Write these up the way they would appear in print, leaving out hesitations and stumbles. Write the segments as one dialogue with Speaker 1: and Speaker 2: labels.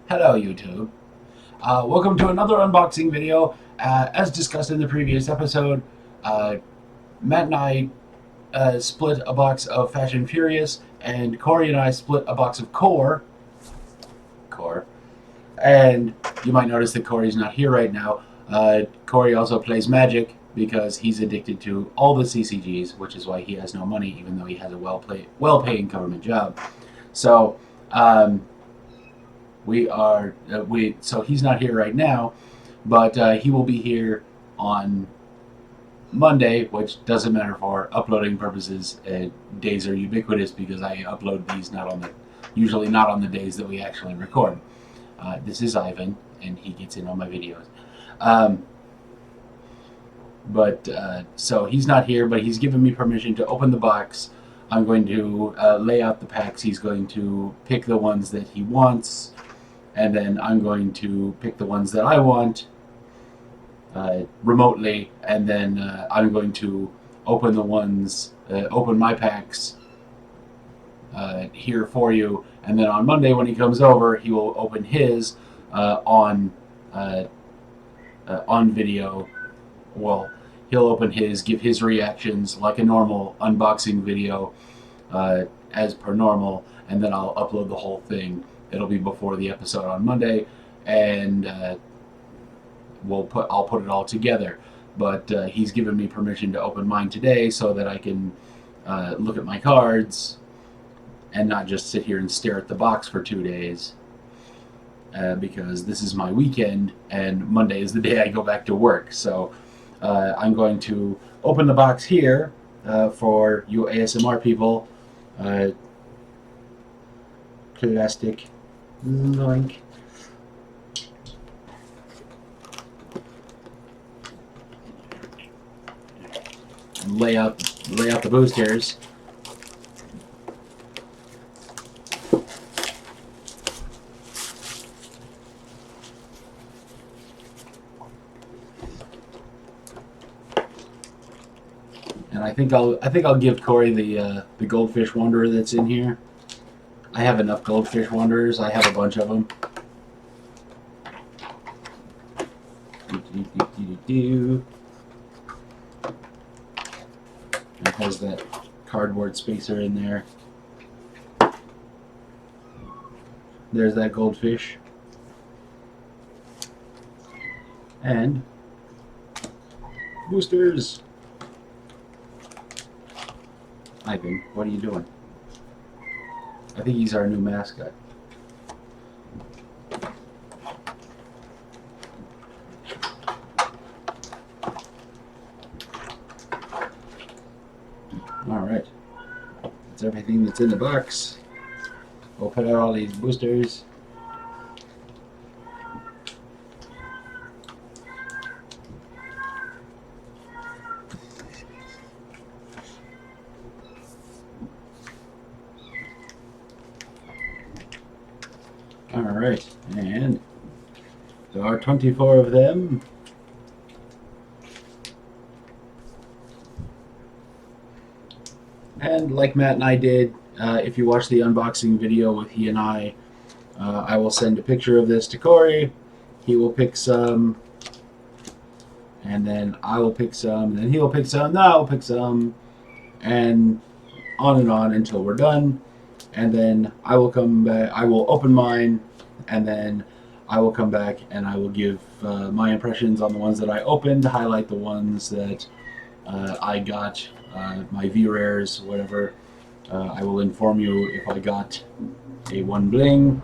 Speaker 1: Hello YouTube. Welcome to another unboxing video. As discussed in the previous episode, Matt and I split a box of Fashion Furious, and Cory and I split a box of Core. And you might notice that Cory's not here right now. Cory also plays Magic because he's addicted to all the CCGs, which is why he has no money, even though he has a well-paying government job. So so he's not here right now, but he will be here on Monday, which doesn't matter for uploading purposes. Days are ubiquitous because I upload these usually not on the days that we actually record. This is Ivan, and he gets in on my videos. So he's not here, but he's given me permission to open the box. I'm going to lay out the packs. He's going to pick the ones that he wants, and then I'm going to pick the ones that I want remotely, and then I'm going to open my packs here for you, and then on Monday when he comes over, he will open his on video. Well, he'll open his, give his reactions like a normal unboxing video as per normal, and then I'll upload the whole thing. It'll be before the episode on Monday, and I'll put it all together. But he's given me permission to open mine today so that I can look at my cards and not just sit here and stare at the box for 2 days, because this is my weekend and Monday is the day I go back to work. So I'm going to open the box here for you ASMR people. Plastic link. Lay out the boosters. And I think I'll give Cory the Goldfish Wanderer that's in here. I have enough Goldfish Wanderers. I have a bunch of them. It has that cardboard spacer in there. There's that goldfish. And boosters. Ivan, what are you doing? I think he's our new mascot. Alright. That's everything that's in the box. We'll put out all these boosters. Alright, and there are 24 of them. And like Matt and I did, if you watch the unboxing video with he and I will send a picture of this to Cory. He will pick some, and then I will pick some, and then he'll pick some, then I'll pick some, and on until we're done. And then I will come back, I will open mine, and then I will come back and I will give my impressions on the ones that I opened, highlight the ones that I got, my V-rares, whatever. I will inform you if I got a 1 bling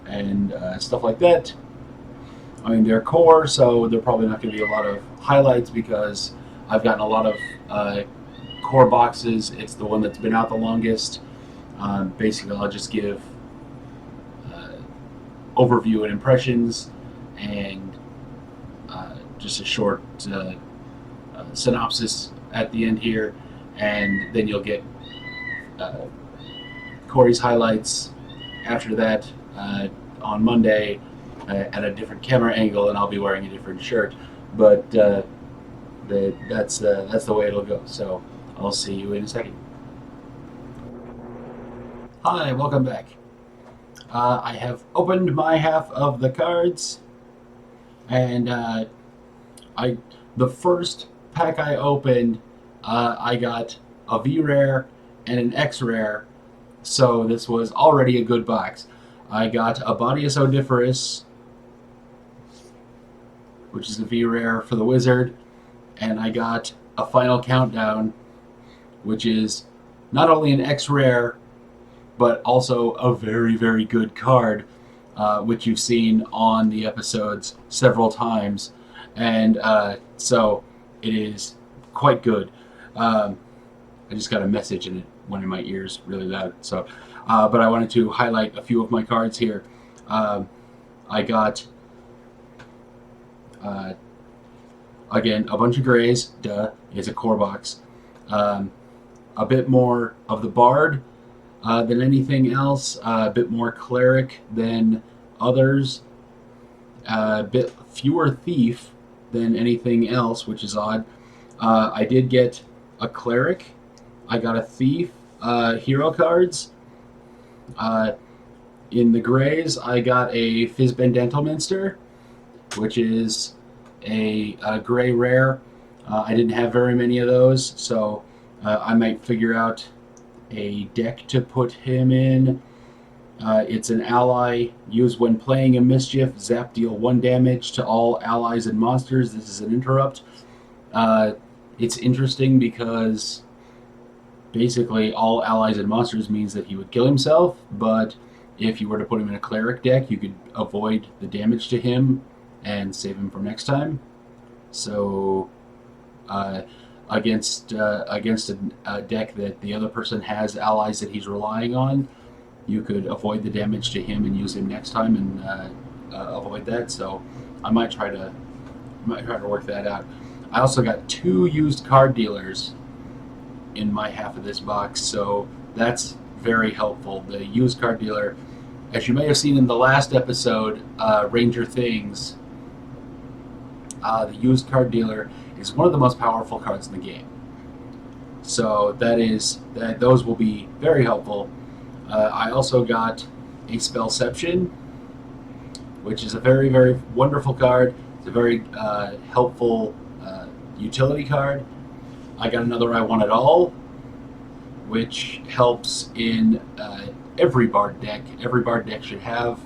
Speaker 1: and stuff like that. I mean, they're core, so they're probably not going to be a lot of highlights because I've gotten a lot of core boxes. It's the one that's been out the longest. Basically, I'll just give overview and impressions and just a short synopsis at the end here, and then you'll get Cory's highlights after that on Monday at a different camera angle, and I'll be wearing a different shirt, but that's the way it'll go. So I'll see you in a second. Hi, welcome back. I have opened my half of the cards, and the first pack I opened, I got a V rare and an X rare, so this was already a good box. I got a Bodius Odiferous, which is a V rare for the Wizard, and I got a Final Countdown, which is not only an X rare, but also a very, very good card, which you've seen on the episodes several times. And so it is quite good. I just got a message and it went in my ears really loud. So, but I wanted to highlight a few of my cards here. I got, again, a bunch of grays. Duh, it's a core box. A bit more of the Bard than anything else. A bit more Cleric than others. A bit fewer Thief than anything else, which is odd. I did get a Cleric. I got a Thief hero cards. In the grays, I got a Fizbandentalminster, which is a gray rare. I didn't have very many of those, so I might figure out a deck to put him in. It's an ally. Used when playing a mischief. Zap, deal 1 damage to all allies and monsters. This is an interrupt. It's interesting because basically all allies and monsters means that he would kill himself, but if you were to put him in a cleric deck, you could avoid the damage to him and save him for next time. So against a deck that the other person has allies that he's relying on, you could avoid the damage to him and use him next time and avoid that. So I might try to work that out. I also got 2 used card dealers in my half of this box, so that's very helpful. The used card dealer, as you may have seen in the last episode, Ranger Things, the used card dealer is one of the most powerful cards in the game. So those will be very helpful. I also got a Spellception, which is a very, very wonderful card. It's a very helpful utility card. I got another I Want It All, which helps in every Bard deck. Every Bard deck should have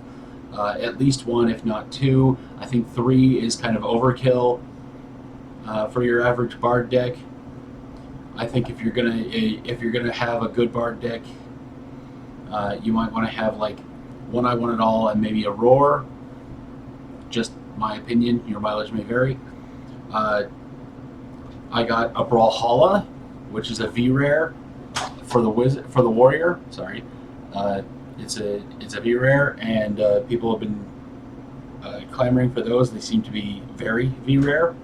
Speaker 1: at least 1, if not 2. I think 3 is kind of overkill for your average Bard deck. I think if you're gonna have a good Bard deck, you might want to have like 1 I Want It All and maybe a Roar. Just my opinion. Your mileage may vary. I got a Brawlhalla, which is a V rare for the warrior. Sorry, it's a V rare, and people have been clamoring for those. They seem to be very V rare.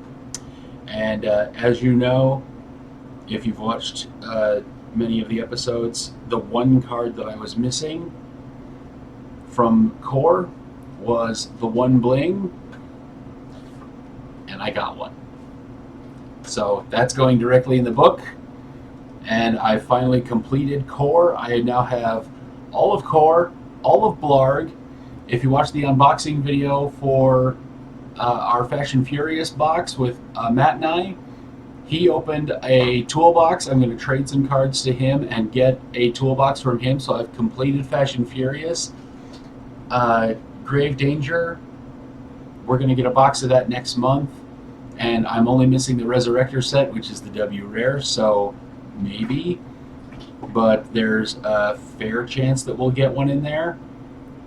Speaker 1: And as you know, if you've watched many of the episodes, the one card that I was missing from Core was the 1 bling, and I got one. So that's going directly in the book, and I finally completed Core. I now have all of Core, all of Blarg. If you watch the unboxing video for our Fashion Furious box with Matt and I, he opened a toolbox. I'm going to trade some cards to him and get a toolbox from him, so I've completed Fashion Furious. Grave Danger, we're going to get a box of that next month. And I'm only missing the Resurrector set, which is the W rare, so maybe. But there's a fair chance that we'll get one in there.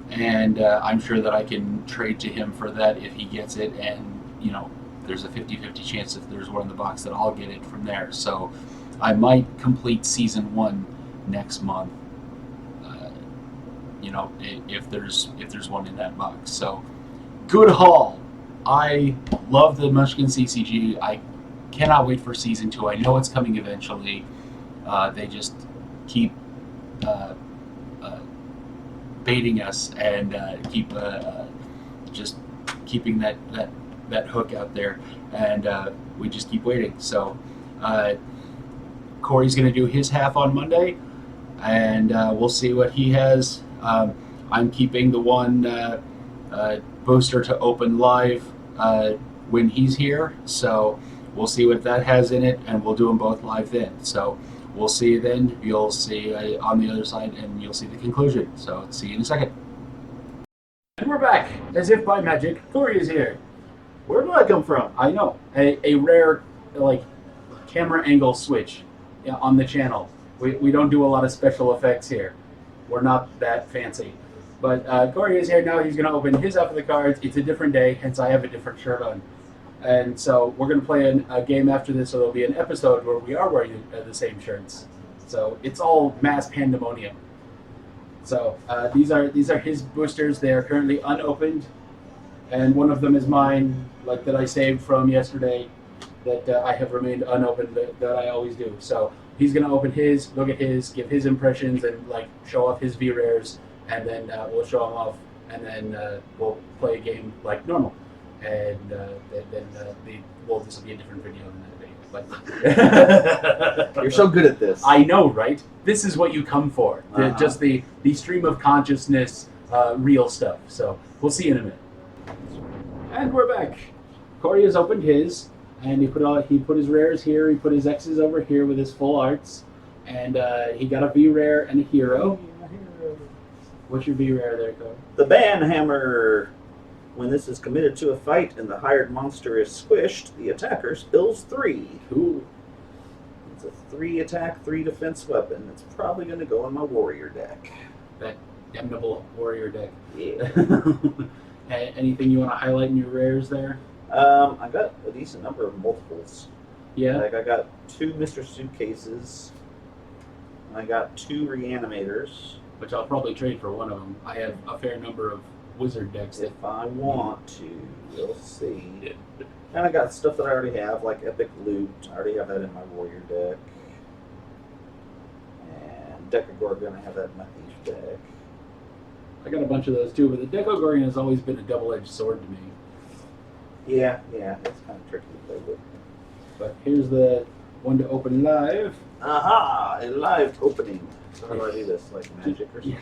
Speaker 1: And I'm sure that I can trade to him for that if he gets it. And, you know, there's a 50-50 chance if there's one in the box that I'll get it from there. So I might complete Season 1 next month, you know, if there's one in that box. So, good haul. I love the Munchkin CCG. I cannot wait for Season 2. I know it's coming eventually. They just keep baiting us and keep just keeping that hook out there. And we just keep waiting. So Cory's going to do his half on Monday, and we'll see what he has. I'm keeping the one booster to open live when he's here. So we'll see what that has in it, and we'll do them both live then. So we'll see you then. You'll see on the other side, and you'll see the conclusion. So see you in a second. And we're back, as if by magic. Cory is here.
Speaker 2: Where did I come from?
Speaker 1: I know, a rare like camera angle switch on the channel. We don't do a lot of special effects here. We're not that fancy. But Cory is here now. He's going to open his half of the cards. It's a different day, hence I have a different shirt on. And so we're going to play a game after this, so there'll be an episode where we are wearing the same shirts. So it's all mass pandemonium. So these are his boosters. They are currently unopened, and one of them is mine, like that I saved from yesterday, that I have remained unopened, that I always do. So he's going to open his, look at his, give his impressions, and like show off his V-Rares, and then we'll show them off, and then we'll play a game like normal. And then this will be a different video than that video. But
Speaker 2: You're so good at this.
Speaker 1: I know, right? This is what you come for.
Speaker 2: Uh-huh.
Speaker 1: Just the stream of consciousness, real stuff. So we'll see you in a minute. And we're back. Cory has opened his, and he put his rares here. He put his X's over here with his full arts, and he got a V-Rare and a hero. What's your V-Rare there, Cory?
Speaker 2: The Banhammer. When this is committed to a fight and the hired monster is squished, the attacker spills 3.
Speaker 1: Cool.
Speaker 2: It's a 3 attack, 3 defense weapon. It's probably going to go in my warrior deck.
Speaker 1: That damnable warrior deck.
Speaker 2: Yeah.
Speaker 1: Anything you want to highlight in your rares there?
Speaker 2: I got a decent number of multiples.
Speaker 1: Yeah.
Speaker 2: Like I got 2 Mr. Suitcases. I got 2 Reanimators.
Speaker 1: Which I'll probably trade for one of them. I have a fair number of wizard decks.
Speaker 2: If I want to, we'll see. And I got stuff that I already have, like Epic Loot. I already have that in my warrior deck. And Decagorgon, I have that in my thief deck.
Speaker 1: I got a bunch of those too, but the Decogorian has always been a double-edged sword to me.
Speaker 2: Yeah, it's kind of tricky to play with.
Speaker 1: But here's the one to open live.
Speaker 2: Aha! A live opening. So how do I do this? Like magic or something?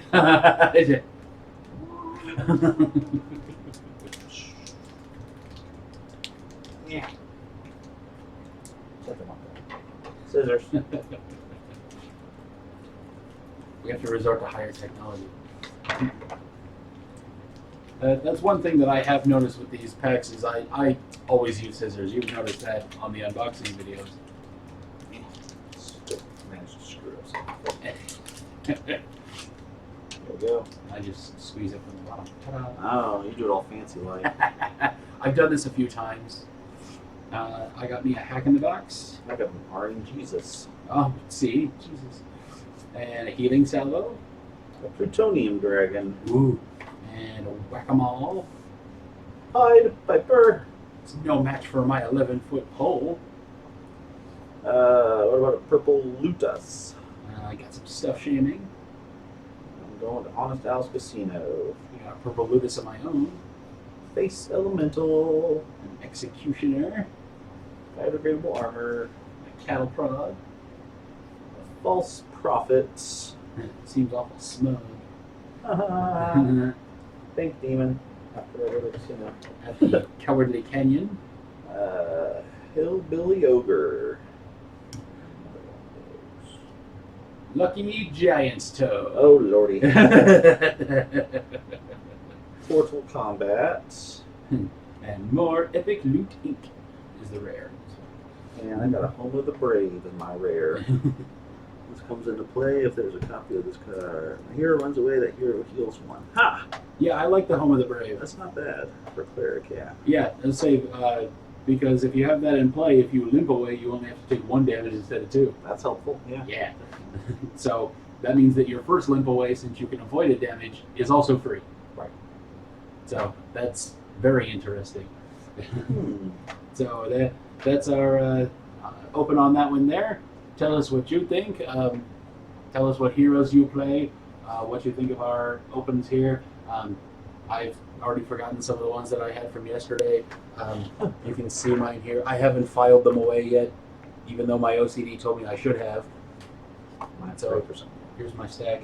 Speaker 2: Yeah. Scissors.
Speaker 1: We have to resort to higher technology. That's one thing that I have noticed with these packs is I always use scissors. You've noticed that on the unboxing videos.
Speaker 2: Managed to screw up something. There we go.
Speaker 1: I just squeeze it from the bottom. Ta-da.
Speaker 2: Oh, you do it all fancy like.
Speaker 1: I've done this a few times. I got me a hack in the box.
Speaker 2: I got an Orange Jesus.
Speaker 1: Oh, see? Jesus. And a healing salvo.
Speaker 2: A Plutonium Dragon.
Speaker 1: Ooh. And a whack-a-mole.
Speaker 2: Pied Piper.
Speaker 1: It's no match for my 11-foot pole.
Speaker 2: What about a Purple Lutus?
Speaker 1: I got some stuff shamming.
Speaker 2: I'm going to Honest Al's Casino.
Speaker 1: I got a purple Ludus of my own.
Speaker 2: Face Elemental.
Speaker 1: An executioner.
Speaker 2: Biodegradable Armor.
Speaker 1: A cattle prod.
Speaker 2: A False Prophet.
Speaker 1: Seems awful smug.
Speaker 2: Think Demon. After I go to the casino.
Speaker 1: At the Cowardly Canyon.
Speaker 2: Hillbilly Ogre.
Speaker 1: Lucky Giant's Toe.
Speaker 2: Oh lordy. Portal Combat.
Speaker 1: And more Epic Loot Inc. is the rare.
Speaker 2: And I got a Home of the Brave in my rare. This comes into play if there's a copy of this card. The hero runs away, that hero heals 1. Ha!
Speaker 1: Yeah, I like the Home of the Brave.
Speaker 2: That's not bad for Cleric, yeah.
Speaker 1: Yeah, let's say, because if you have that in play, if you limp away, you only have to take 1 damage instead of 2.
Speaker 2: That's helpful, yeah.
Speaker 1: Yeah. So that means that your first limp away, since you can avoid a damage, is also free.
Speaker 2: Right.
Speaker 1: So that's very interesting.
Speaker 2: Hmm.
Speaker 1: So that's our open on that one there. Tell us what you think. Tell us what heroes you play. What you think of our opens here. I've already forgotten some of the ones that I had from yesterday. You can see mine here. I haven't filed them away yet, even though my OCD told me I should have.
Speaker 2: Mine's
Speaker 1: So
Speaker 2: 3%.
Speaker 1: here's my stack.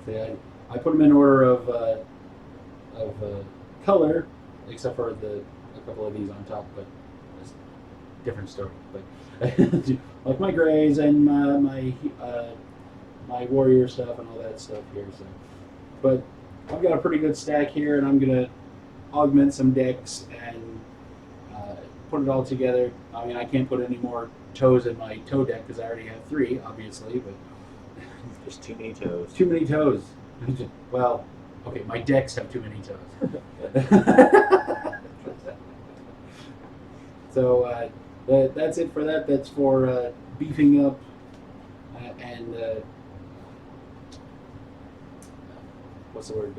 Speaker 1: See, I put them in order of color, except for a couple of these on top, but it's a different story. But like my grays and my warrior stuff and all that stuff here. So, but I've got a pretty good stack here, and I'm gonna augment some decks and put it all together. I mean, I can't put any more toes in my toe deck because I already have 3, obviously, but
Speaker 2: Just too many toes.
Speaker 1: too many toes. Well, okay, my decks have too many toes. So that's it for that. That's for beefing up and what's the word?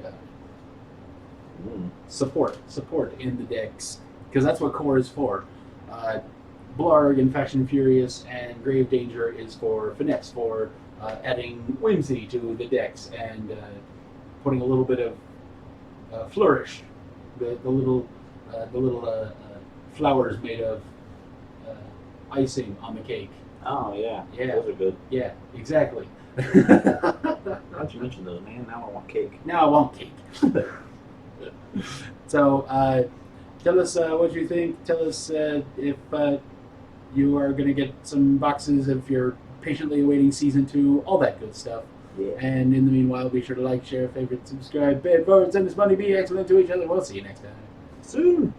Speaker 1: Support in the decks, because that's what core is for. Blarg and Fashion Furious and Grave Danger is for finesse, for adding whimsy to the decks and putting a little bit of flourish, the little flowers made of icing on the cake.
Speaker 2: Oh yeah,
Speaker 1: Yeah.
Speaker 2: Those are good.
Speaker 1: Yeah, exactly.
Speaker 2: How'd you mention those, man? Now I want cake.
Speaker 1: Now I want cake. So tell us what you think. Tell us if you are going to get some boxes, if you're patiently awaiting season 2, all that good stuff.
Speaker 2: Yeah.
Speaker 1: And in the meanwhile, be sure to like, share, favorite, subscribe, bid forward, send us money, be excellent to each other. We'll see you next time.
Speaker 2: Soon.